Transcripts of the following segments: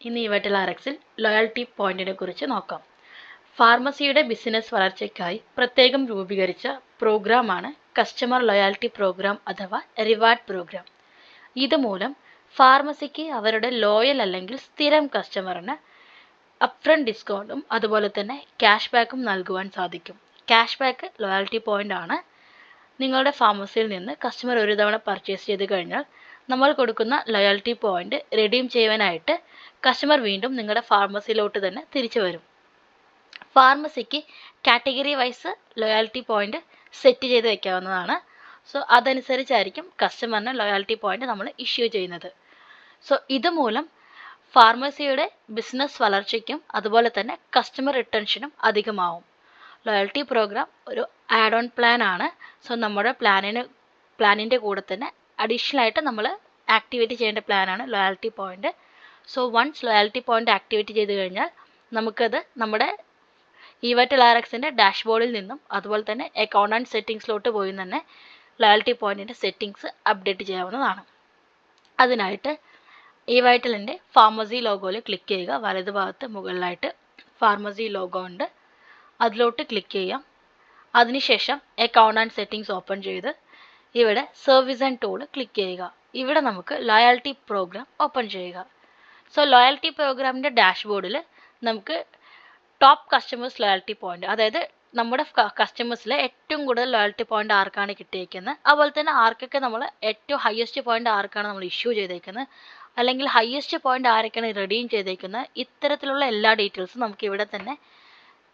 ഇന്ന് ഇവറ്റൽ ആർഎക്സിൽ ലോയൽറ്റി പോയിന്റിനെ കുറിച്ച് നോക്കാം. ഫാർമസിയുടെ ബിസിനസ് വളർച്ചയ്ക്കായി പ്രത്യേകം രൂപീകരിച്ച പ്രോഗ്രാമാണ് കസ്റ്റമർ ലോയാലിറ്റി പ്രോഗ്രാം അഥവാ റിവാർഡ് പ്രോഗ്രാം. ഇതുമൂലം ഫാർമസിക്ക് അവരുടെ ലോയൽ അല്ലെങ്കിൽ സ്ഥിരം കസ്റ്റമറിന് അപ്ഫ്രണ്ട് ഡിസ്കൗണ്ടും അതുപോലെ തന്നെ ക്യാഷ് ബാക്കും നൽകുവാൻ സാധിക്കും. ക്യാഷ് ബാക്ക് ലോയാലിറ്റി പോയിന്റ് ആണ്. നിങ്ങളുടെ ഫാർമസിയിൽ നിന്ന് കസ്റ്റമർ ഒരു തവണ പർച്ചേസ് ചെയ്ത് കഴിഞ്ഞാൽ നമ്മൾ കൊടുക്കുന്ന ലോയാലിറ്റി പോയിന്റ് റെഡീം ചെയ്യുവാനായിട്ട് കസ്റ്റമർ വീണ്ടും നിങ്ങളുടെ ഫാർമസിയിലോട്ട് തന്നെ തിരിച്ചു വരും. ഫാർമസിക്ക് category wise loyalty point set ചെയ്ത് വെക്കാവുന്നതാണ്. സോ അതനുസരിച്ചായിരിക്കും കസ്റ്റമറിന് ലോയാലിറ്റി പോയിന്റ് നമ്മൾ ഇഷ്യൂ ചെയ്യുന്നത്. സോ ഇതുമൂലം ഫാർമസിയുടെ ബിസിനസ് വളർച്ചയ്ക്കും അതുപോലെ തന്നെ കസ്റ്റമർ റിട്ടൻഷനും അധികമാവും. ലോയൽറ്റി പ്രോഗ്രാം ഒരു ആഡ് ഓൺ പ്ലാൻ ആണ്. സോ നമ്മുടെ പ്ലാനിൻ്റെ കൂടെ തന്നെ അഡീഷണൽ ആയിട്ട് നമ്മൾ ആക്ടിവേറ്റ് ചെയ്യേണ്ട പ്ലാനാണ് loyalty point. So once loyalty point activate ചെയ്ത് കഴിഞ്ഞാൽ നമുക്കത് നമ്മുടെ ഇവറ്റൽ ആർഎക്സിൻ്റെ ഡാഷ്ബോർഡിൽ നിന്നും അതുപോലെ തന്നെ അക്കൗണ്ട് ആൻഡ് സെറ്റിങ്സിലോട്ട് പോയി തന്നെ ലോയൽറ്റി പോയിന്റിൻ്റെ സെറ്റിങ്സ് അപ്ഡേറ്റ് ചെയ്യാവുന്നതാണ്. അതിനായിട്ട് ഇവറ്റലിൻ്റെ ഫാർമസി ലോഗോയിൽ ക്ലിക്ക് ചെയ്യുക. വലതുഭാഗത്ത് മുകളിലായിട്ട് ഫാർമസി ലോഗോ ഉണ്ട്, അതിലോട്ട് ക്ലിക്ക് ചെയ്യാം. അതിനുശേഷം അക്കൗണ്ട് ആൻഡ് സെറ്റിങ്സ് ഓപ്പൺ ചെയ്ത് ഇവിടെ സർവീസ് ആൻഡ് ടൂൾ ക്ലിക്ക് ചെയ്യുക. ഇവിടെ നമുക്ക് ലോയാലിറ്റി പ്രോഗ്രാം ഓപ്പൺ ചെയ്യുക. സോ ലോയാലിറ്റി പ്രോഗ്രാമിൻ്റെ ഡാഷ്ബോർഡിൽ നമുക്ക് ടോപ്പ് കസ്റ്റമേഴ്സ് ലോയാലിറ്റി പോയിന്റ്, അതായത് നമ്മുടെ കസ്റ്റമേഴ്സിൽ ഏറ്റവും കൂടുതൽ ലോയാലിറ്റി പോയിന്റ് ആർക്കാണ് കിട്ടിയിരിക്കുന്നത്, അതുപോലെ തന്നെ ആർക്കൊക്കെ നമ്മൾ ഏറ്റവും ഹയസ്റ്റ് പോയിന്റ് ആർക്കാണ് നമ്മൾ ഇഷ്യൂ ചെയ്തേക്കുന്നത്, അല്ലെങ്കിൽ ഹയസ്റ്റ് പോയിന്റ് ആരൊക്കെയാണ് റെഡീം ചെയ്തേക്കുന്നത്, ഇത്തരത്തിലുള്ള എല്ലാ ഡീറ്റെയിൽസും നമുക്ക് ഇവിടെ തന്നെ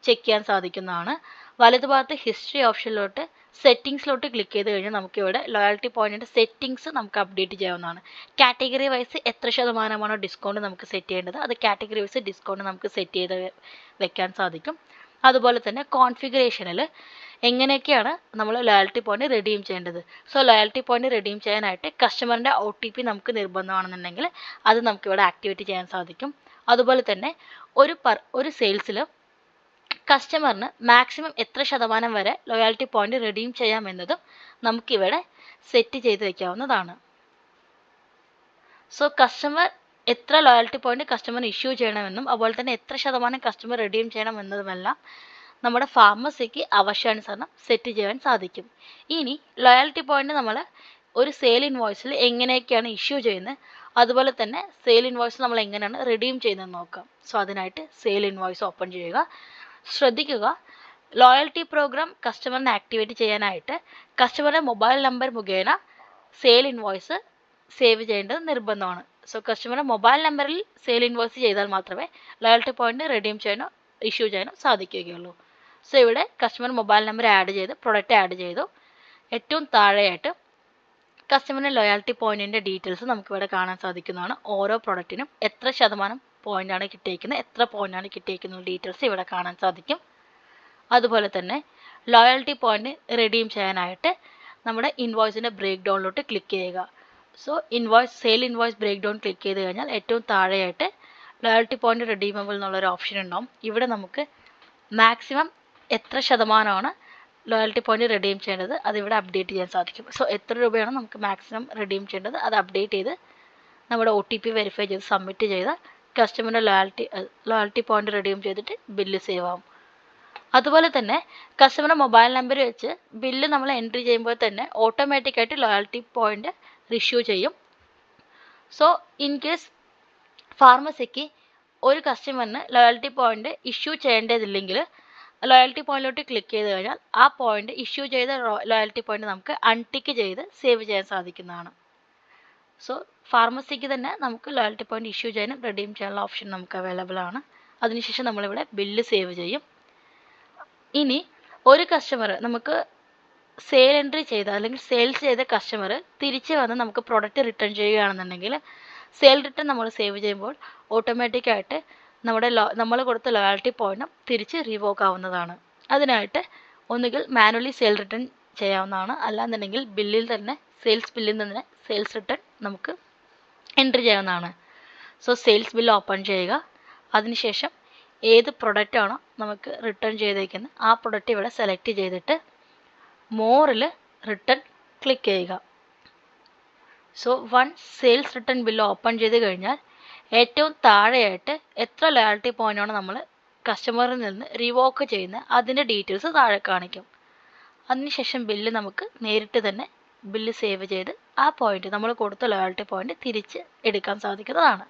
ചെക്ക് ചെയ്യാൻ സാധിക്കുന്നതാണ്. വലതുഭാഗത്ത് ഹിസ്റ്ററി ഓപ്ഷനിലോട്ട് സെറ്റിങ്സിലോട്ട് ക്ലിക്ക് ചെയ്ത് കഴിഞ്ഞാൽ നമുക്കിവിടെ ലോയാലിറ്റി പോയിന്റിൻ്റെ സെറ്റിങ്സ് നമുക്ക് അപ്ഡേറ്റ് ചെയ്യാവുന്നതാണ്. കാറ്റഗറി വൈസ് എത്ര ശതമാനമാണോ ഡിസ്കൗണ്ട് നമുക്ക് സെറ്റ് ചെയ്യേണ്ടത് അത് കാറ്റഗറി വൈസ് ഡിസ്കൗണ്ട് നമുക്ക് സെറ്റ് ചെയ്ത് വെക്കാൻ സാധിക്കും. അതുപോലെ തന്നെ കോൺഫിഗറേഷനിൽ എങ്ങനെയൊക്കെയാണ് നമ്മൾ ലോയാലിറ്റി പോയിന്റ് റെഡീം ചെയ്യേണ്ടത്. സോ ലോയാലിറ്റി പോയിന്റ് റെഡീം ചെയ്യാനായിട്ട് കസ്റ്റമറിൻ്റെ OTP നമുക്ക് നിർബന്ധമാണെന്നുണ്ടെങ്കിൽ അത് നമുക്കിവിടെ ആക്ടിവേറ്റ് ചെയ്യാൻ സാധിക്കും. അതുപോലെ തന്നെ ഒരു സെയിൽസിൽ കസ്റ്റമറിന് മാക്സിമം എത്ര ശതമാനം വരെ ലോയാലിറ്റി പോയിന്റ് റെഡീം ചെയ്യാമെന്നതും നമുക്കിവിടെ സെറ്റ് ചെയ്ത് വയ്ക്കാവുന്നതാണ്. സോ കസ്റ്റമർ എത്ര ലോയാലിറ്റി പോയിന്റ് കസ്റ്റമറിന് ഇഷ്യൂ ചെയ്യണമെന്നും അതുപോലെ തന്നെ എത്ര ശതമാനം കസ്റ്റമർ റെഡീം ചെയ്യണമെന്നതുമെല്ലാം നമ്മുടെ ഫാർമസിക്ക് ആവശ്യാനുസരണം സെറ്റ് ചെയ്യാൻ സാധിക്കും. ഇനി ലോയാലിറ്റി പോയിന്റ് നമ്മൾ ഒരു സെയിൽ ഇൻവോയ്സിൽ എങ്ങനെയൊക്കെയാണ് ഇഷ്യൂ ചെയ്യുന്നത്, അതുപോലെ തന്നെ സെയിൽ ഇൻവോയ്സ് നമ്മൾ എങ്ങനെയാണ് റെഡീം ചെയ്യുന്നതെന്ന് നോക്കാം. സോ അതിനായിട്ട് സെയിൽ ഇൻവോയ്സ് ഓപ്പൺ ചെയ്യുക. ശ്രദ്ധിക്കുക, ലോയൽറ്റി പ്രോഗ്രാം കസ്റ്റമറിനെ ആക്ടിവേറ്റ് ചെയ്യാനായിട്ട് കസ്റ്റമറുടെ മൊബൈൽ നമ്പർ മുഖേന സെയിൽ ഇൻവോയ്സ് സേവ് ചെയ്യേണ്ടത് നിർബന്ധമാണ്. സോ കസ്റ്റമറുടെ മൊബൈൽ നമ്പറിൽ സെയിൽ ഇൻവോയ്സ് ചെയ്താൽ മാത്രമേ ലോയൽറ്റി പോയിന്റ് റെഡീം ചെയ്യാനോ ഇഷ്യൂ ചെയ്യാനോ സാധിക്കുകയുള്ളൂ. സോ ഇവിടെ കസ്റ്റമർ മൊബൈൽ നമ്പർ ആഡ് ചെയ്ത് പ്രൊഡക്റ്റ് ആഡ് ചെയ്തു. ഏറ്റവും താഴെയായിട്ട് കസ്റ്റമറിന് ലോയാലിറ്റി പോയിന്റിൻ്റെ ഡീറ്റെയിൽസ് നമുക്കിവിടെ കാണാൻ സാധിക്കുന്നതാണ്. ഓരോ പ്രൊഡക്റ്റിനും എത്ര ശതമാനം പോയിന്റാണ് കിട്ടിയിരിക്കുന്നത്, എത്ര പോയിന്റാണ് കിട്ടിയിരിക്കുന്ന ഡീറ്റെയിൽസ് ഇവിടെ കാണാൻ സാധിക്കും. അതുപോലെ തന്നെ ലോയാലിറ്റി പോയിന്റ് റെഡീം ചെയ്യാനായിട്ട് നമ്മുടെ ഇൻവോയ്സിൻ്റെ ബ്രേക്ക് ഡൗണിലോട്ട് ക്ലിക്ക് ചെയ്യുക. So sale invoice break down click ചെയ്ത് കഴിഞ്ഞാൽ ഏറ്റവും താഴെയായിട്ട് ലോയാലിറ്റി പോയിന്റ് റെഡീമബിൾ എന്നുള്ളൊരു ഓപ്ഷൻ ഉണ്ടാവും. ഇവിടെ നമുക്ക് മാക്സിമം എത്ര ശതമാനമാണ് ലോയാലിറ്റി പോയിന്റ് റെഡീം ചെയ്യേണ്ടത് അതിവിടെ അപ്ഡേറ്റ് ചെയ്യാൻ സാധിക്കും. സോ എത്ര രൂപയാണ് നമുക്ക് മാക്സിമം റെഡീം ചെയ്യേണ്ടത് അത് അപ്ഡേറ്റ് ചെയ്ത് നമ്മുടെ OTP വെരിഫൈ ചെയ്ത് സബ്മിറ്റ് ചെയ്താൽ കസ്റ്റമറിൻ്റെ ലോയാലിറ്റി പോയിന്റ് റെഡീം ചെയ്തിട്ട് ബില്ല് സേവ് ആവും. അതുപോലെ തന്നെ കസ്റ്റമറുടെ മൊബൈൽ നമ്പർ വെച്ച് ബില്ല് നമ്മൾ എൻട്രി ചെയ്യുമ്പോൾ തന്നെ ഓട്ടോമാറ്റിക്കായിട്ട് ലോയാലിറ്റി പോയിന്റ് ഇഷ്യൂ ചെയ്യും. സോ ഇൻ കേസ് ഫാർമസിക്ക് ഒരു കസ്റ്റമറിന് ലോയാലിറ്റി പോയിന്റ് ഇഷ്യൂ ചെയ്യേണ്ടതില്ലെങ്കിൽ ലോയാലിറ്റി പോയിന്റിലോട്ട് ക്ലിക്ക് ചെയ്ത് കഴിഞ്ഞാൽ ആ പോയിന്റ് ഇഷ്യൂ ചെയ്ത ലോയാലിറ്റി പോയിന്റ് നമുക്ക് അൺടിക്ക് ചെയ്ത് സേവ് ചെയ്യാൻ സാധിക്കുന്നതാണ്. സോ ഫാർമസിക്ക് തന്നെ നമുക്ക് ലോയാലിറ്റി പോയിന്റ് ഇഷ്യൂ ചെയ്യാനും റെഡീം ചെയ്യാനുള്ള ഓപ്ഷൻ നമുക്ക് അവൈലബിൾ ആണ്. അതിനുശേഷം നമ്മളിവിടെ ബില്ല് സേവ് ചെയ്യും. ഇനി ഒരു കസ്റ്റമർ നമുക്ക് സെയിൽ എൻട്രി ചെയ്ത അല്ലെങ്കിൽ സെയിൽസ് ചെയ്ത കസ്റ്റമർ തിരിച്ച് വന്ന് നമുക്ക് പ്രൊഡക്റ്റ് റിട്ടേൺ ചെയ്യുകയാണെന്നുണ്ടെങ്കിൽ സെയിൽ റിട്ടേൺ നമ്മൾ സേവ് ചെയ്യുമ്പോൾ ഓട്ടോമാറ്റിക്കായിട്ട് നമ്മൾ കൊടുത്ത ലോയാലിറ്റി പോയിന്റും തിരിച്ച് റീവോക്ക് ആവുന്നതാണ്. അതിനായിട്ട് ഒന്നുകിൽ മാനുവലി സെയിൽ റിട്ടേൺ ചെയ്യാവുന്നതാണ്, അല്ലാന്നുണ്ടെങ്കിൽ ബില്ലിൽ തന്നെ സെയിൽസ് ബില്ലിൽ തന്നെ സെയിൽസ് റിട്ടേൺ നമുക്ക് എൻട്രി ചെയ്യാവുന്നതാണ്. സോ സെയിൽസ് ബില്ല് ഓപ്പൺ ചെയ്യുക. അതിനുശേഷം ഏത് പ്രൊഡക്റ്റാണോ നമുക്ക് റിട്ടേൺ ചെയ്തേക്കുന്നത് ആ പ്രൊഡക്റ്റ് ഇവിടെ സെലക്ട് ചെയ്തിട്ട് മോറിൽ റിട്ടേൺ ക്ലിക്ക് ചെയ്യുക. So once sales return bill open ചെയ്ത് കഴിഞ്ഞാൽ ഏറ്റവും താഴെയായിട്ട് എത്ര ലോയൽറ്റി പോയിൻ്റാണ് നമ്മൾ കസ്റ്റമറിൽ നിന്ന് റിവോക്ക് ചെയ്യുന്നത് അതിൻ്റെ ഡീറ്റെയിൽസ് താഴെ കാണിക്കും. അതിനുശേഷം ബില്ല് നമുക്ക് നേരിട്ട് തന്നെ ബില്ല് സേവ് ചെയ്ത് ആ പോയിൻ്റ് നമ്മൾ കൊടുത്ത ലോയൽറ്റി പോയിൻ്റ് തിരിച്ച് എടുക്കാൻ സാധിക്കുന്നതാണ്.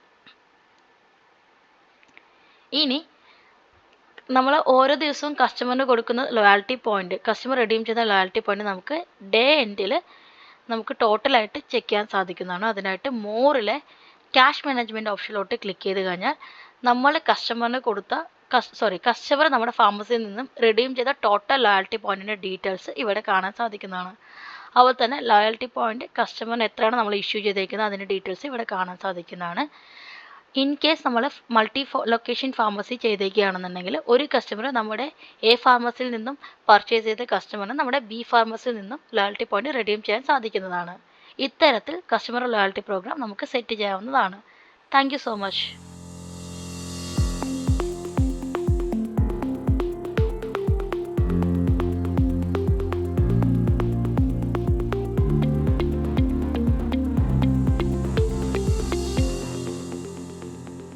ഇനി നമ്മൾ ഓരോ ദിവസവും കസ്റ്റമറിന് കൊടുക്കുന്ന ലോയൽറ്റി പോയിൻ്റ്, കസ്റ്റമർ റിഡീം ചെയ്യുന്ന ലോയൽറ്റി പോയിൻ്റ് നമുക്ക് ഡേ എൻഡിൽ നമുക്ക് ടോട്ടലായിട്ട് ചെക്ക് ചെയ്യാൻ സാധിക്കുന്നതാണ്. അതിനായിട്ട് മോറിലെ ക്യാഷ് മാനേജ്മെൻറ്റ് ഓപ്ഷനിലോട്ട് ക്ലിക്ക് ചെയ്ത് കഴിഞ്ഞാൽ നമ്മൾ കസ്റ്റമറിന് കൊടുത്ത കസ്റ്റമർ നമ്മുടെ ഫാർമസിയിൽ നിന്നും റിഡീം ചെയ്ത ടോട്ടൽ ലോയൽറ്റി പോയിൻറ്റിൻ്റെ ഡീറ്റെയിൽസ് ഇവിടെ കാണാൻ സാധിക്കുന്നതാണ്. അതുപോലെ തന്നെ ലോയൽറ്റി പോയിൻ്റ് കസ്റ്റമറിന് എത്രയാണ് നമ്മൾ ഇഷ്യൂ ചെയ്തേക്കുന്നത് അതിൻ്റെ ഡീറ്റെയിൽസ് ഇവിടെ കാണാൻ സാധിക്കുന്നതാണ്. ഇൻ കേസ് നമ്മൾ മൾട്ടി ലൊക്കേഷൻ ഫാർമസി ചെയ്തേക്കുകയാണെന്നുണ്ടെങ്കിൽ ഒരു കസ്റ്റമർ നമ്മുടെ എ ഫാർമസിയിൽ നിന്നും പർച്ചേസ് ചെയ്ത കസ്റ്റമറിന് നമ്മുടെ ബി ഫാർമസിയിൽ നിന്നും ലോയൽറ്റി പോയിൻ്റ് റിഡീം ചെയ്യാൻ സാധിക്കുന്നതാണ്. ഇത്തരത്തിൽ കസ്റ്റമർ ലോയൽറ്റി പ്രോഗ്രാം നമുക്ക് സെറ്റ് ചെയ്യാവുന്നതാണ്. Thank you so much.